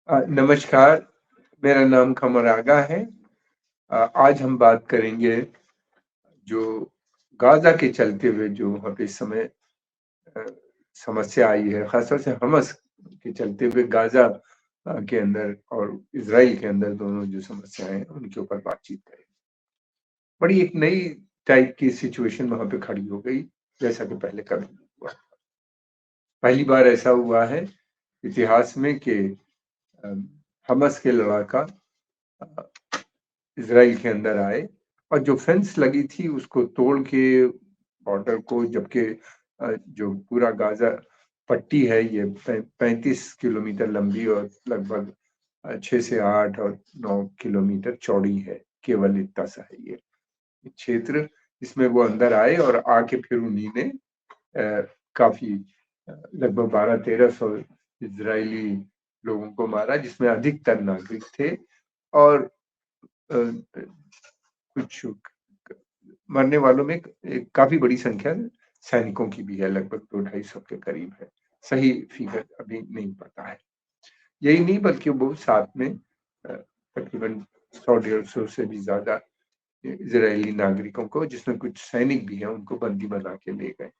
नमस्कार, मेरा नाम कमर आगा है। आज हम बात करेंगे जो गाज़ा के चलते हुए जो वहाँ पे इस समय अ, समस्या आई है, ख़ासतौर से हमास के चलते हुए गाज़ा के अंदर और इज़राइल के अंदर दोनों जो समस्याएँ हैं, उनके ऊपर बातचीत करें। बड़ी एक नई टाइप की सिचुएशन वहाँ पे खड़ी हो गई, जैसा कि पहले कभी नहीं हुआ। पहली बार ऐसा हुआ है इतिहास में कि अ, हमास के लड़ाका अ, इज़राइल के अंदर आए और जो फेंस लगी थी उसको तोड़ के बॉर्डर को जबकि जो पूरा गाज़ा पट्टी है ये 35 किलोमीटर लंबी और लगभग 6 से 8 और 9 किलोमीटर चौड़ी है, केवल इतना सा है ये क्षेत्र। इसमें वो अंदर आए और आके फिर उन्हीं ने काफ़ी लगभग 1200-1300 इज़राइली लोगों को मारा जिसमें अधिकतर नागरिक थे और अ, कुछ मरने वालों में एक काफ़ी बड़ी संख्या सैनिकों की भी है, लगभग 2 ढाई सौ के करीब है। सही फिगर अभी नहीं पता है। यही नहीं बल्कि वो साथ में तकरीबन 100 डेढ़ 100 से भी ज़्यादा इज़राइली नागरिकों को जिसमें कुछ सैनिक भी हैं, उनको बंदी बना के ले गए।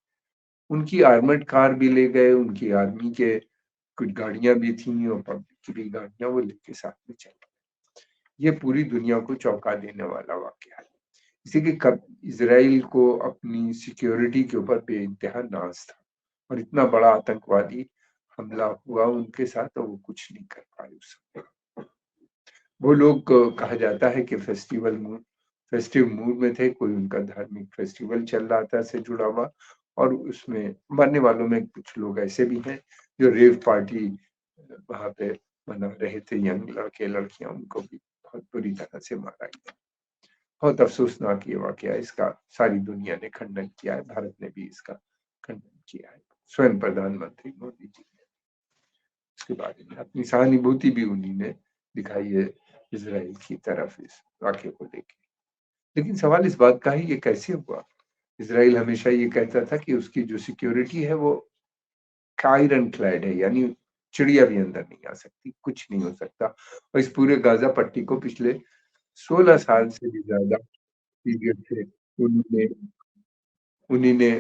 उनकी आर्मर्ड कार भी ले गए, उनकी आर्मी के कुछ गाड़ियाँ भी थीं और पब्लिक की भी गाड़ियाँ वो लेके साथ में चले गए। ये पूरी दुनिया को चौंका देने वाला वाक़या है। इसी के कब इज़राइल को अपनी सिक्योरिटी के ऊपर बेइंतहा नाज़ था और इतना बड़ा आतंकवादी हमला हुआ उनके साथ और वो कुछ नहीं कर पाए उस समय। वो लोग कहा जाता है कि फेस्टिव मूड में थे, कोई उनका धार्मिक फेस्टिवल चल रहा था से जुड़ा हुआ और उसमें मरने वालों में कुछ लोग ऐसे भी हैं जो रेव पार्टी वहाँ पे मना रहे थे, यंग लड़के-लड़कियाँ उनको भी बहुत बुरी तरह से मारा गया। बहुत अफ़सोसनाक ये वाक़या है, इसका सारी दुनिया ने खंडन किया है, भारत ने भी इसका खंडन किया है। स्वयं प्रधानमंत्री मोदी जी ने इसके बारे में अपनी सहानुभूति भी उन्हीं ने दिखाई है इज़राइल की तरफ इस वाक़ये को लेके। लेकिन सवाल इस बात का है ये कैसे हुआ? इज़राइल हमेशा ये कहता था कि उसकी जो सिक्योरिटी है वो आयरन क्लैड है, यानी चिड़िया भी अंदर नहीं आ सकती, कुछ नहीं हो सकता और इस पूरे गाज़ा पट्टी को पिछले 16 साल से भी ज़्यादा पीरियड से उन्होंने उन्हीं ने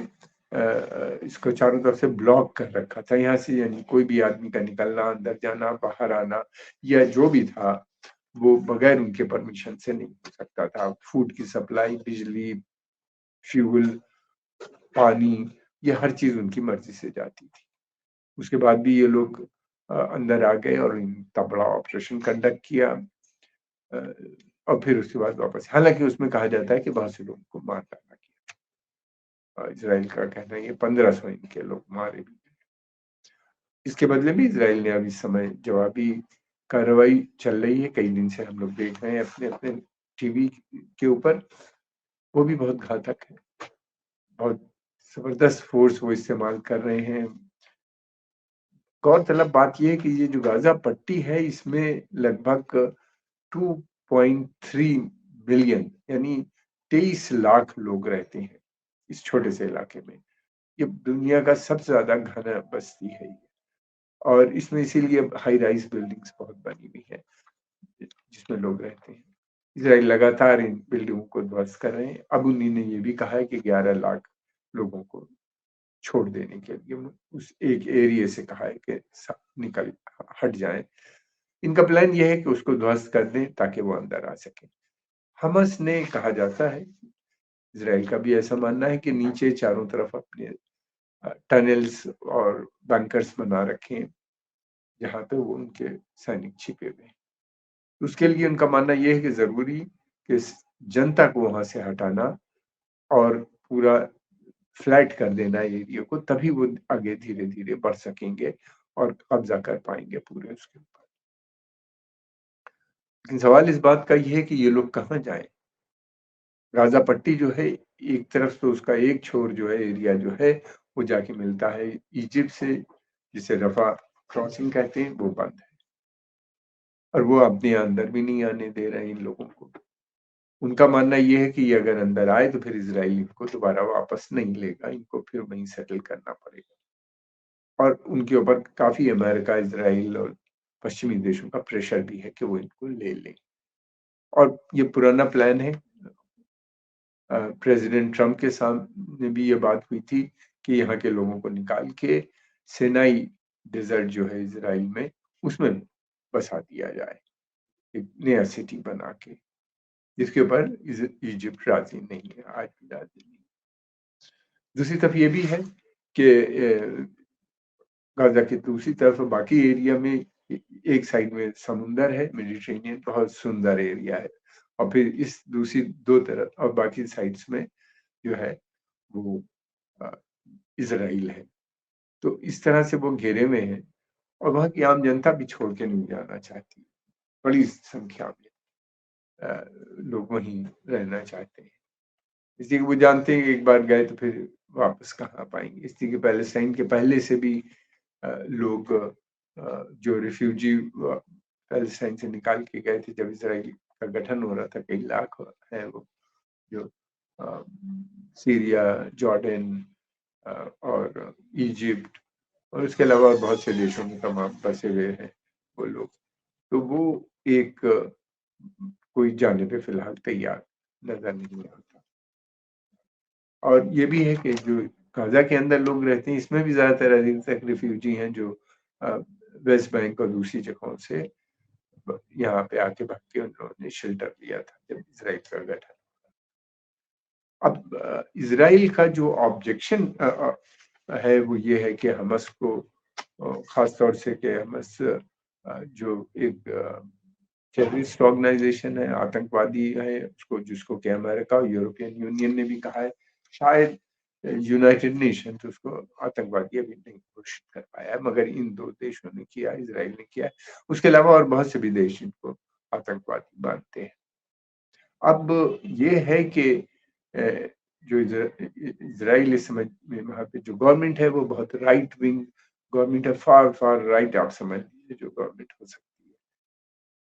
इसको चारों तरफ से ब्लॉक कर रखा था। यहाँ से यानी कोई भी आदमी का निकलना, अंदर जाना, बाहर आना या जो भी था, वो बगैर उनके परमिशन से नहीं हो सकता था। फूड की सप्लाई, बिजली, फ्यूल, पानी, ये हर चीज़ उनकी मर्ज़ी से जाती थी। उसके बाद भी ये लोग अंदर आ गए और इतना बड़ा ऑपरेशन कंडक्ट किया अ, और फिर उसके बाद वापस हालाँकि उसमें कहा जाता है कि बहुत से लोगों को मार डाला गया। इज़राइल का कहना है ये 1500 इनके लोग मारे भी। इसके बदले में इज़राइल ने अब इस समय जवाबी कार्रवाई चल रही है, कई दिन से हम लोग देख रहे हैं अपने-अपने टीवी के ऊपर, वो भी बहुत घातक है। बहुत ज़बरदस्त फ़ोर्स वो इस्तेमाल कर रहे हैं। गौरतलब बात ये है कि ये जो गाज़ा पट्टी है इसमें लगभग 2.3 बिलियन यानी 23 लाख लोग रहते हैं, इस छोटे से इलाके में। ये दुनिया का सबसे ज़्यादा घना बस्ती है ये और इसमें इसीलिए हाई राइज़ बिल्डिंग्स बहुत बनी हुई हैं, जिसमें लोग रहते हैं। इज़राइल लगातार इन बिल्डिंगों को ध्वस्त कर रहे हैं। अब उन्हीं ने ये भी कहा है कि 11 लाख लोगों को छोड़ देने के लिए उस एक एरिया से कहा है कि सब निकल हट जाएँ। इनका प्लान ये है कि उसको ध्वस्त कर दें ताकि वो अंदर आ सकें। हमास ने कहा जाता है, इज़राइल का भी ऐसा मानना है कि नीचे चारों तरफ अपने टनल्स और बंकर्स बना रखे हैं, जहाँ पे वो उनके सैनिक छिपे हुए हैं। उसके लिए उनका मानना ये है कि ज़रूरी कि स जनता को वहाँ से हटाना और पूरा फ्लैट कर देना एरिया को, तभी वो आगे धीरे-धीरे बढ़ सकेंगे और कब्ज़ा कर पाएँगे पूरे उसके ऊपर। लेकिन सवाल इस बात का ये है कि ये लोग कहाँ जाएँ? गाज़ा पट्टी जो है, एक तरफ तो उसका एक छोर जो है, एरिया जो है, वो जाके मिलता है इजिप्ट से, जिसे रफ़ा क्रॉसिंग कहते हैं, वो बंद है और वो अपने अंदर भी नहीं आने दे रहे हैं इन लोगों को। उनका मानना ये है कि ये अगर अंदर आए तो फिर इज़राइल इनको दोबारा वापस नहीं लेगा, इनको फिर वहीं सेटल करना पड़ेगा और उनके ऊपर काफ़ी अमेरिका, इज़राइल और पश्चिमी देशों का प्रेशर भी है कि वो इनको ले लें। और ये पुराना प्लान है। प्रेज़िडेंट ट्रम्प के सामने भी ये बात हुई थी कि यहाँ के लोगों को निकाल के सिनाई डेज़र्ट जो है इज़राइल में, उसमें बसा दिया जाए, एक नया सिटी बना के, जिसके ऊपर इजिप्ट राज़ी नहीं है, आज भी राज़ी नहीं है। दूसरी तरफ ये भी है कि गाज़ा की दूसरी तरफ बाकी एरिया में एक साइड में समुंदर है, मेडिटेरेनियन बहुत सुंदर एरिया है, और फिर इस दूसरी 2 तरफ और बाकी साइड्स में जो है वो अ, इज़राइल है। तो इस तरह से वो घेरे में है, और वहाँ की आम जनता भी छोड़ के नहीं जाना चाहती। बड़ी संख्या में लोग वहीं रहना चाहते हैं। इसलिए वो जानते हैं कि एक बार गए तो फिर वापस कहाँ आ पाएँगे। इसलिए कि पैलेस्टाइन के पहले से भी लोग जो रिफ्यूजी पैलेस्टाइन से निकाल के गए थे जब इज़राइल का गठन हो रहा था, कई लाख हैं वो जो अ, सीरिया, जॉर्डन और इजिप्ट और इसके अलावा और बहुत से देशों में तमाम बसे हुए हैं वो लोग। तो वो एक कोई जाने पे फ़िलहाल तैयार नज़र नहीं आता। और ये भी है कि जो गाज़ा के अंदर लोग रहते हैं, इसमें भी ज़्यादातर अभी तक रिफ्यूजी हैं जो अ, वेस्ट बैंक और दूसरी जगहों से यहाँ पे आके भाग के उन लोगों ने शेल्टर लिया था जब इज़राइल का गठन। अब इज़राइल का जो ऑब्जेक्शन है वो ये है कि हमास को ख़ास तौर से कि हमास जो एक टेररिस्ट ऑर्गेनाइज़ेशन है, आतंकवादी है, उसको जिसको कि अमेरिका और यूरोपियन यूनियन ने भी कहा है, शायद यूनाइटेड नेशंस उसको आतंकवादी अभी नहीं घोषित कर पाया है, मगर इन 2 देशों ने किया, इज़राइल ने किया है। उसके अलावा और बहुत से भी देश इनको आतंकवादी मानते हैं। अब ये है कि जो इज़राइल इस समय में वहाँ पे जो गवर्नमेंट है वो बहुत राइट विंग गवर्नमेंट है, फार राइट आप समझ लीजिए जो गवर्नमेंट हो सकती है।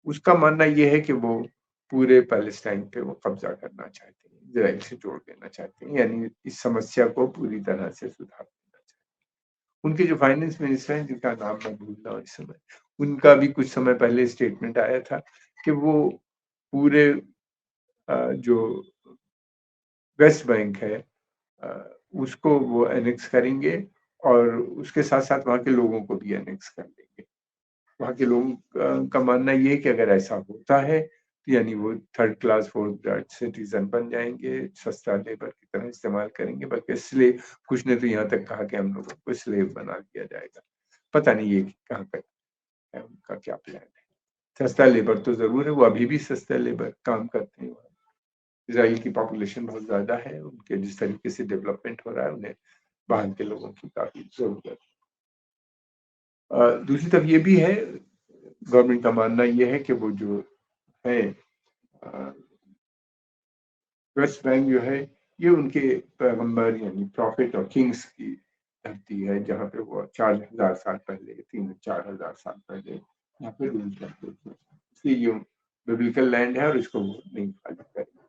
उसका मानना ये है कि वो पूरे पैलेस्टाइन पे वो कब्ज़ा करना चाहते हैं, इज़राइल से जोड़ देना चाहते हैं, यानी इस समस्या को पूरी तरह से सुधार देना चाहते हैं। उनके जो फाइनेंस मिनिस्टर हैं जिनका नाम मैं भूल रहा हूँ इस समय, उनका भी कुछ समय पहले स्टेटमेंट आया था कि वो पूरे जो वेस्ट बैंक है अ, उसको वो एनेक्स करेंगे और उसके साथ-साथ वहाँ के लोगों को भी एनेक्स कर लेंगे। वहाँ के लोगों का मानना ये है कि अगर ऐसा होता है, तो यानी वो third class, fourth class citizen बन जाएँगे, सस्ता लेबर की तरह इस्तेमाल करेंगे, बल्कि कुछ ने तो यहाँ तक कहा कि हम लोगों को स्लेव बना दिया जाएगा। पता नहीं ये कहाँ तक है, उनका क्या प्लान है। सस्ता लेबर तो ज़रूर है, वो अभी भी सस्ता लेबर काम करते हैं वहाँ। इज़राइल की पॉपुलेशन बहुत ज़्यादा है, उनके जिस तरीके से डेवलपमेंट हो रहा है, उन्हें बाहर के लोगों की काफ़ी ज़रूरत दूसरी तरफ ये भी है, गवर्नमेंट का मानना ये है कि वो जो है अ, वेस्ट बैंक जो है, ये उनके पैगंबर यानी प्रॉफिट और किंग्स की धरती है, जहाँ पे वो 4000 साल पहले, 3-4000 साल पहले यहाँ पे रूल करते थे। इसलिए ये बिब्लिकल लैंड है और इसको वो नहीं खाली करेंगे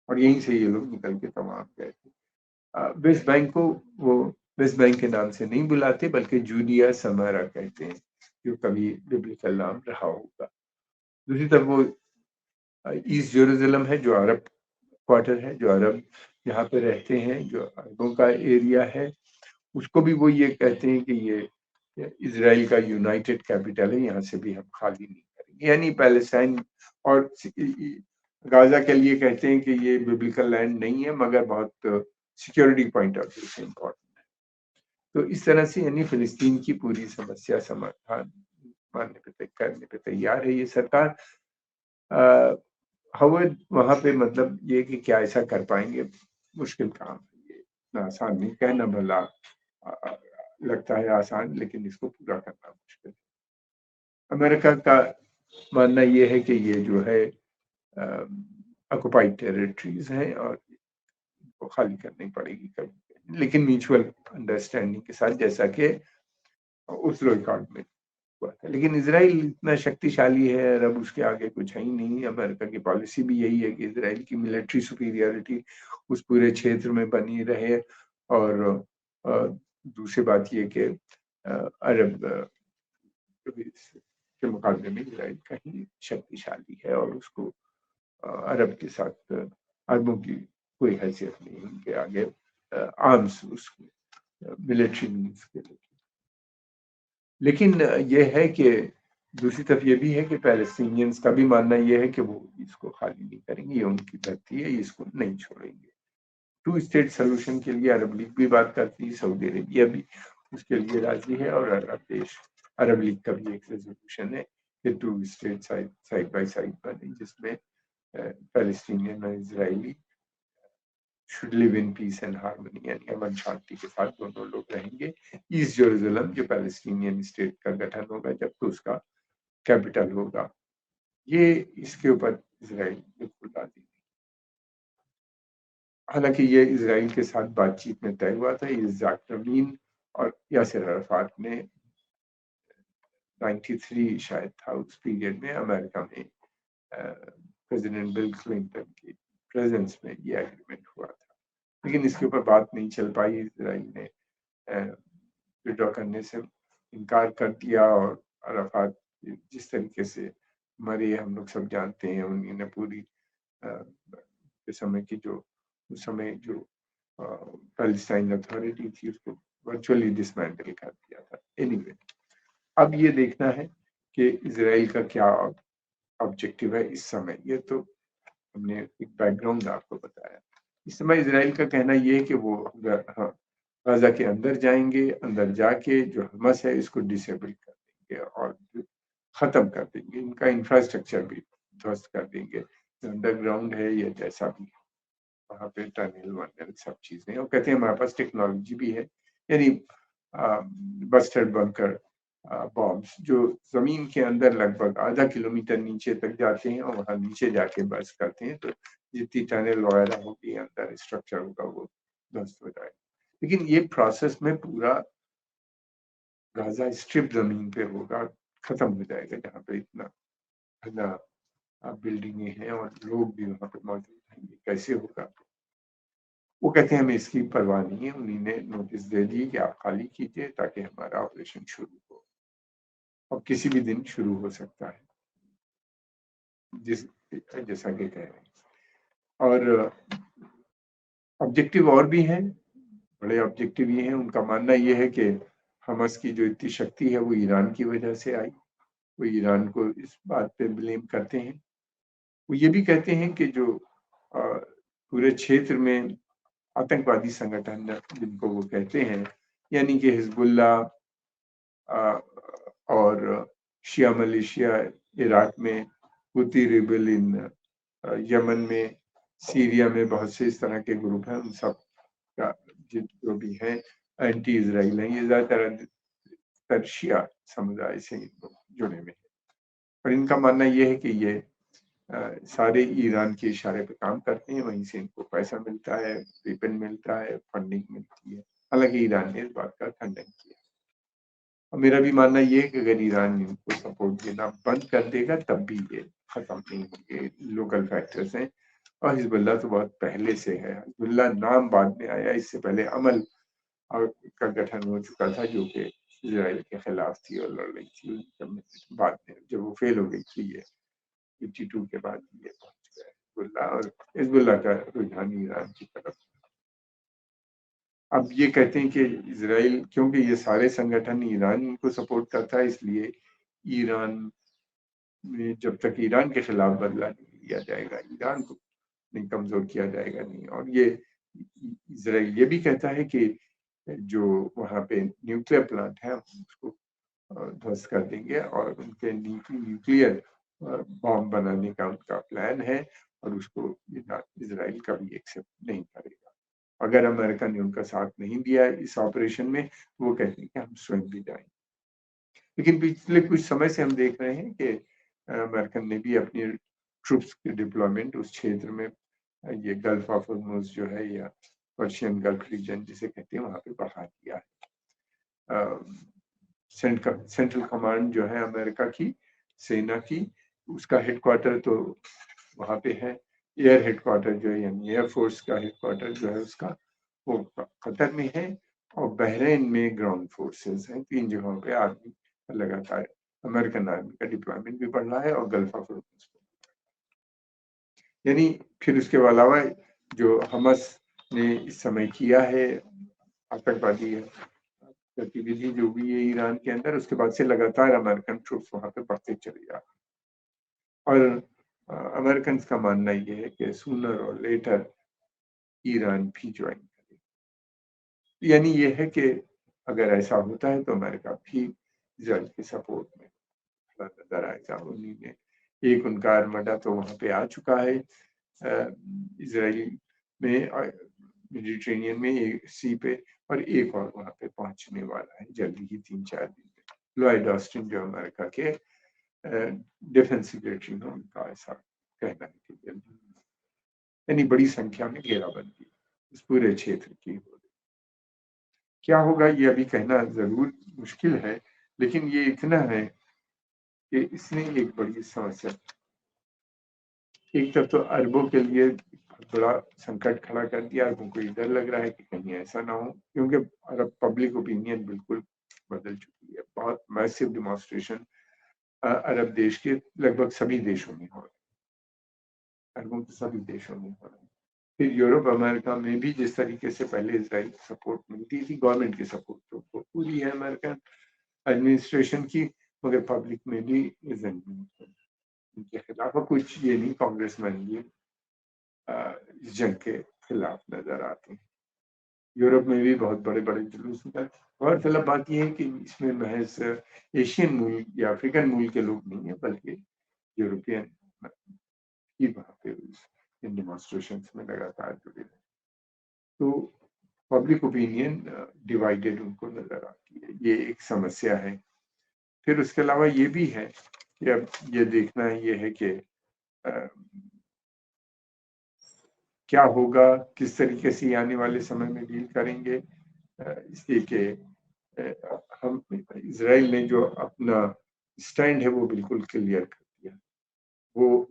और यहीं से ये लोग निकल के तमाम गए थे। वेस्ट बैंक को वो वेस्ट बैंक के नाम से नहीं बुलाते बल्कि जूडिया समारा कहते हैं, जो कभी बिब्लिकल नाम रहा होगा। दूसरी तरफ वो ईस्ट जेरूशलम है जो अरब क्वार्टर है, जो अरब यहाँ पे रहते हैं, जो अरबों का एरिया है, उसको भी वो ये कहते हैं कि ये इज़राइल का यूनाइटेड कैपिटल है, यहाँ से भी हम खाली नहीं करेंगे। यानी पैलेस्टाइन और गाज़ा के लिए कहते हैं कि ये बिब्लिकल लैंड नहीं है मगर बहुत सिक्योरिटी पॉइंट ऑफ व्यू से इम्पोर्टेंट है। तो इस तरह से यानी फ़िलिस्तीन की पूरी समस्या समाधान मानने पे करने पे तैयार है ये सरकार। अ, हवा वहाँ पे मतलब ये कि क्या ऐसा कर पाएँगे, मुश्किल काम है ये, इतना आसान नहीं, कहना भला लगता है आसान लेकिन इसको पूरा करना मुश्किल है। अमेरिका का मानना ये है कि ये जो है ऑक्युपाइड टेरिटरीज़ हैं और इनको खाली करनी पड़ेगी कभी, लेकिन म्यूचुअल अंडरस्टैंडिंग के साथ जैसा कि ओस्लो एकॉर्ड में हुआ था। लेकिन इज़राइल इतना शक्तिशाली है और अब उसके आगे कुछ है ही नहीं। अमेरिका की पॉलिसी भी यही है कि इज़राइल की मिलिट्री सुपीरियॉरिटी उस पूरे क्षेत्र में बनी रहे और अ, दूसरी बात ये कि अरब के मुकाबले में इज़राइल कहीं शक्तिशाली है और उसको अरब के साथ अरबों की कोई हैसियत नहीं है उनके आगे आर्म्स उसको मिलिट्री मीन्स के लिए। लेकिन ये है कि दूसरी तरफ ये भी है कि पैलेस्टीनियंस का भी मानना ये है कि वो इसको खाली नहीं करेंगे, ये उनकी धरती है, ये इसको नहीं छोड़ेंगे। टू स्टेट सॉल्यूशन के लिए अरब लीग भी बात करती है, सऊदी अरेबिया भी उसके लिए राजी है और अरब देश, अरब लीग का भी एक रेजोल्यूशन है कि two state side by side बने जिसमें पैलेस्टीनियन और Israeli should live in peace and harmony, यानी अमन शांति के साथ दोनों लोग रहेंगे। ईस्ट जेरूसलम जो पैलेस्टीनियन स्टेट का गठन होगा जब तो उसका कैपिटल होगा, ये इसके ऊपर इजराइल बिल्कुल राजी नहीं। हालांकि ये इजराइल के साथ बातचीत में तय हुआ था। इज़ाक रमीन और यासिर अराफात ने 93 शायद था उस पीरियड में अमेरिका में प्रेसिडेंट बिल क्लिंटन की प्रेजेंस में ये एग्रीमेंट हुआ था, लेकिन इसके ऊपर बात नहीं चल पाई। इजराइल ने विड्रॉ करने से इनकार कर दिया और अराफात जिस तरीके से मरे हम लोग सब जानते हैं। उन्होंने पूरी के समय की जो उस समय जो पैलेस्टाइन अथॉरिटी थी उसको वर्चुअली डिसमेंटल कर दिया था। एनीवे, अब ये देखना है कि इजराइल का क्या ऑब्जेक्टिव है इस समय। ये तो हमने एक बैकग्राउंड आपको बताया। इस समय इजराइल का कहना ये है कि वो गाजा के अंदर जाएंगे, अंदर जाके जो हमास है इसको डिसेबल कर देंगे और खत्म कर देंगे, इनका इंफ्रास्ट्रक्चर भी ध्वस्त कर देंगे, अंडरग्राउंड है या जैसा भी वहाँ पे टनल वनल सब चीजें। और कहते हैं हमारे पास टेक्नोलॉजी भी है, यानी बस्टर्ड बंकर बॉम्ब्स जो जमीन के अंदर लगभग आधा किलोमीटर नीचे तक जाते हैं और वहाँ नीचे जाके बस करते हैं, तो जितनी टनल वगैरह होगी अंदर स्ट्रक्चर होगा वो ध्वस्त हो जाएगा। लेकिन ये प्रोसेस में पूरा गाजा स्ट्रिप जमीन पे होगा, खत्म हो जाएगा, जहाँ पे इतना घना बिल्डिंगें हैं और लोग भी वहाँ पे मौजूद हैं। कैसे होगा? वो कहते हैं हमें इसकी परवाह नहीं है। उन्हीं ने नोटिस दे दी कि आप खाली कीजिए ताकि हमारा ऑपरेशन शुरू हो। अब किसी भी दिन शुरू हो सकता है जैसा कि कह रहे हैं। और ऑब्जेक्टिव और भी हैं, बड़े ऑब्जेक्टिव ये हैं। उनका मानना ये है कि हमास की जो इतनी शक्ति है वो ईरान की वजह से आई। वो ईरान को इस बात पे ब्लेम करते हैं। वो ये भी कहते हैं कि जो पूरे क्षेत्र में आतंकवादी संगठन जिनको वो कहते हैं, यानी कि हिजबुल्ला और शिया मलेशिया इराक में, हुती रिबेल इन यमन में, सीरिया में बहुत से इस तरह के ग्रुप हैं। उन सब का जो भी है एंटी इजराइल है। ये ज़्यादातर शिया समुदाय से जुड़े हुए हैं और इनका मानना ये है कि ये सारे ईरान के इशारे पे काम करते हैं, वहीं से इनको पैसा मिलता है, वेपन मिलता है, फंडिंग मिलती है। हालांकि ईरान ने इस बात का खंडन किया। और मेरा भी मानना ये है कि अगर ईरान इनको सपोर्ट देना बंद कर देगा तब भी ये खत्म नहीं होंगे। लोकल फैक्टर्स हैं और हिजबुल्लाह तो बहुत पहले से है। हिजबुल्लाह नाम बाद में आया, इससे पहले अमल का गठन हो चुका था जो कि इजराइल के खिलाफ थी और लड़ रही थी। बाद में जब वो फेल हो गई थी, ये 52 के बाद ये पहुंच गया हिजबुल्लाह, और हिजबुल्लाह का रुझान ईरान की तरफ। अब ये कहते हैं कि इजराइल, क्योंकि ये सारे संगठन ईरान इनको सपोर्ट करता है, इसलिए ईरान में जब तक ईरान के खिलाफ बदला नहीं लिया जाएगा, ईरान को नहीं कमजोर किया जाएगा नहीं। और ये इजराइल ये भी कहता है कि जो वहाँ पे न्यूक्लियर प्लांट है उसको ध्वस्त कर देंगे और उनके न्यूक्लियर बॉम्ब बनाने का उनका प्लान है और उसको इजराइल कभी एक्सेप्ट नहीं करेगा। अगर अमेरिका ने उनका साथ नहीं दिया इस ऑपरेशन में, वो कहते हैं कि हम स्वयं भी जाएंगे। लेकिन पिछले कुछ समय से हम देख रहे हैं कि अमेरिकन ने भी अपनी ट्रूप्स की डिप्लॉयमेंट उस क्षेत्र में, ये गल्फ ऑफ हॉर्मुज़ जो है या पर्शियन गल्फ रीजन जिसे कहते हैं, वहाँ पे बढ़ा दिया है। सेंट्रल कमांड जो है अमेरिका की सेना की, उसका हेडक्वार्टर तो वहाँ पे है। एयर हेडक्वार्टर जो है यानी एयरफोर्स का हेडक्वार्टर जो है उसका वो कतर में है और बहरीन में ग्राउंड फोर्सेस हैं। 3 जगहों पे आर्मी लगातार अमेरिकन आर्मी का डिप्लॉयमेंट भी बढ़ रहा है और गल्फ ऑफ फिलिपींस में। यानी फिर उसके अलावा जो हमास ने इस समय किया है आतंकवादी गतिविधि जो भी है ईरान के अंदर, उसके बाद से लगातार अमेरिकन ट्रूप्स वहां पे बढ़ते चले जा रहे हैं। और अमेरिकन का मानना ये है कि सूनर और लेटर ईरान भी ज्वाइन करेगा। यानी ये है कि अगर ऐसा होता है तो अमेरिका भी इजराइल के सपोर्ट में खड़ा नजर आएगा। उन्हीं ने एक उनका आर्मडा तो वहां पे आ चुका है इजराइल में, मेडिटेरेनियन में एक सी पे, और एक और वहां पे पहुंचने वाला है जल्दी ही 3-4 दिन में। लॉयड ऑस्टिन जो अमेरिका के डिफेंस सेक्रेटरी है, उनका ऐसा कहना है कि जल्दी, यानी बड़ी संख्या में घेराबंदी इस पूरे क्षेत्र की हो रही। क्या होगा ये अभी कहना जरूर मुश्किल है, लेकिन ये इतना है कि इसने एक बड़ी समस्या, एक तरफ तो अरबों के लिए बड़ा संकट खड़ा कर दिया। अरबों को डर लग रहा है कि कहीं ऐसा ना हो, क्योंकि अरब पब्लिक ओपिनियन बिल्कुल बदल चुकी है। बहुत मैसिव डिमॉन्स्ट्रेशन अरब देश के लगभग सभी देशों में हो रहे हैं, अरबों के सभी देशों में हो रहे हैं। फिर यूरोप अमेरिका में भी जिस तरीके से पहले इजराइल सपोर्ट मिलती थी, गवर्नमेंट की सपोर्ट तो पूरी है अमेरिकन एडमिनिस्ट्रेशन की, मगर पब्लिक में भी रिजेंटमेंट उनके खिलाफ, कुछ ये नहीं कांग्रेसमैन भी इस जंग के खिलाफ नजर आते हैं। यूरोप में भी बहुत बड़े बड़े जुलूस निकल। गौरतलब बात यह है कि इसमें महज एशियन मूल या अफ्रीकन मूल के लोग नहीं है, बल्कि यूरोपियन ही वहाँ पे इन डिमॉन्स्ट्रेशन में लगातार जुड़े हैं। तो पब्लिक ओपिनियन डिवाइडेड उनको नजर आती है, ये एक समस्या है। फिर उसके अलावा ये भी है कि अब ये देखना ये है कि क्या होगा, किस तरीके से आने वाले समय में डील करेंगे। इसलिए कि हम इजराइल ने जो अपना स्टैंड है वो बिल्कुल क्लियर कर दिया, वो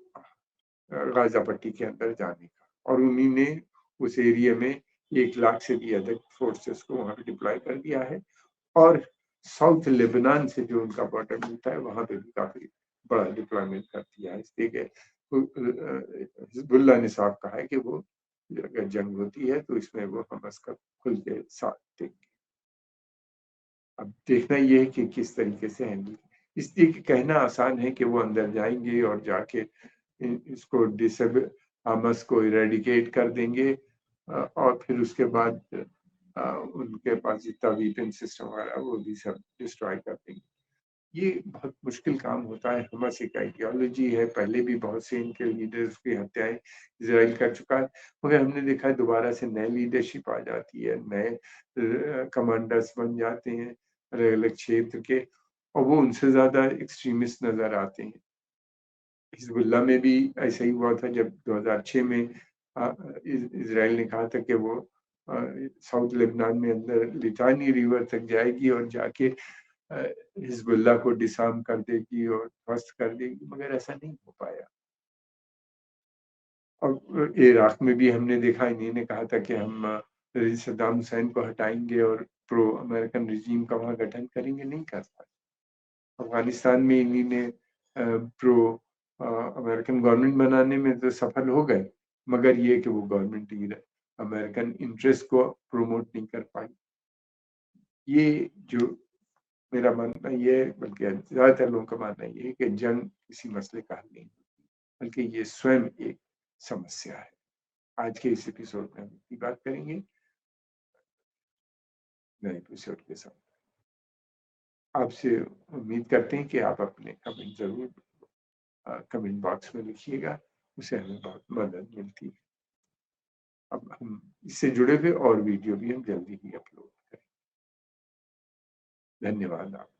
गाजा पट्टी के अंदर जाने का, और उन्हीं ने उस एरिया में 1 लाख से भी अधिक फोर्सेस को वहां पे डिप्लॉय कर दिया है। और साउथ लेबनान से जो उनका बॉर्डर मिलता है वहां पे भी काफी बड़ा डिप्लॉयमेंट कर दिया है। इसलिए हिजबुल्लाह ने साफ कहा है कि वो अगर जंग होती है तो इसमें वो हमास का खुल के साथ देंगे। अब देखना ये है कि किस तरीके से हैंडल, इसलिए कि कहना आसान है कि वो अंदर जाएंगे और जाके इसको डिसेबल हमास को इरेडिकेट कर देंगे, और फिर उसके बाद उनके पास जितना वीपन सिस्टम वगैरह वो भी सब डिस्ट्रॉय कर देंगे। ये बहुत मुश्किल काम होता है। हमास एक आइडियोलॉजी है, पहले भी बहुत से इनके लीडर्स की हत्याएं इजराइल कर चुका है, मगर हमने देखा है दोबारा से नए लीडरशिप आ जाती है, नए कमांडर्स बन जाते हैं अलग अलग क्षेत्र के, और वो उनसे ज्यादा एक्सट्रीमिस्ट नजर आते हैं। हिजबुल्लाह में भी ऐसा ही हुआ था जब 2006 में इजराइल ने कहा था कि वो साउथ लेबनान में अंदर लिटानी रिवर तक जाएगी और जाके हिजबुल्लाह को डिसआर्म कर देगी और ध्वस्त कर देगी, मगर ऐसा नहीं हो पाया। और इराक में भी हमने देखा, इन्हीं ने कहा था कि हम सद्दाम हुसैन को हटाएंगे और प्रो अमेरिकन रिजीम का वहां गठन करेंगे, नहीं कर पाए। अफगानिस्तान में इन्हीं ने प्रो अमेरिकन गवर्नमेंट बनाने में तो सफल हो गए, मगर ये कि वो गवर्नमेंट अमेरिकन इंटरेस्ट को प्रमोट नहीं कर पाई। ये जो मेरा मानना ये है, बल्कि ज्यादातर लोगों का मानना ये है कि जंग किसी मसले का हल नहीं, बल्कि ये स्वयं एक समस्या है। आज के इस एपिसोड में हम इतनी बात करेंगे, नए एपिसोड के साथ आपसे उम्मीद करते हैं कि आप अपने कमेंट जरूर कमेंट बॉक्स में लिखिएगा, उससे हमें बहुत मदद मिलती है। अब हम इससे जुड़े हुए और वीडियो भी हम जल्दी ही अपलोड करें। धन्यवाद आप।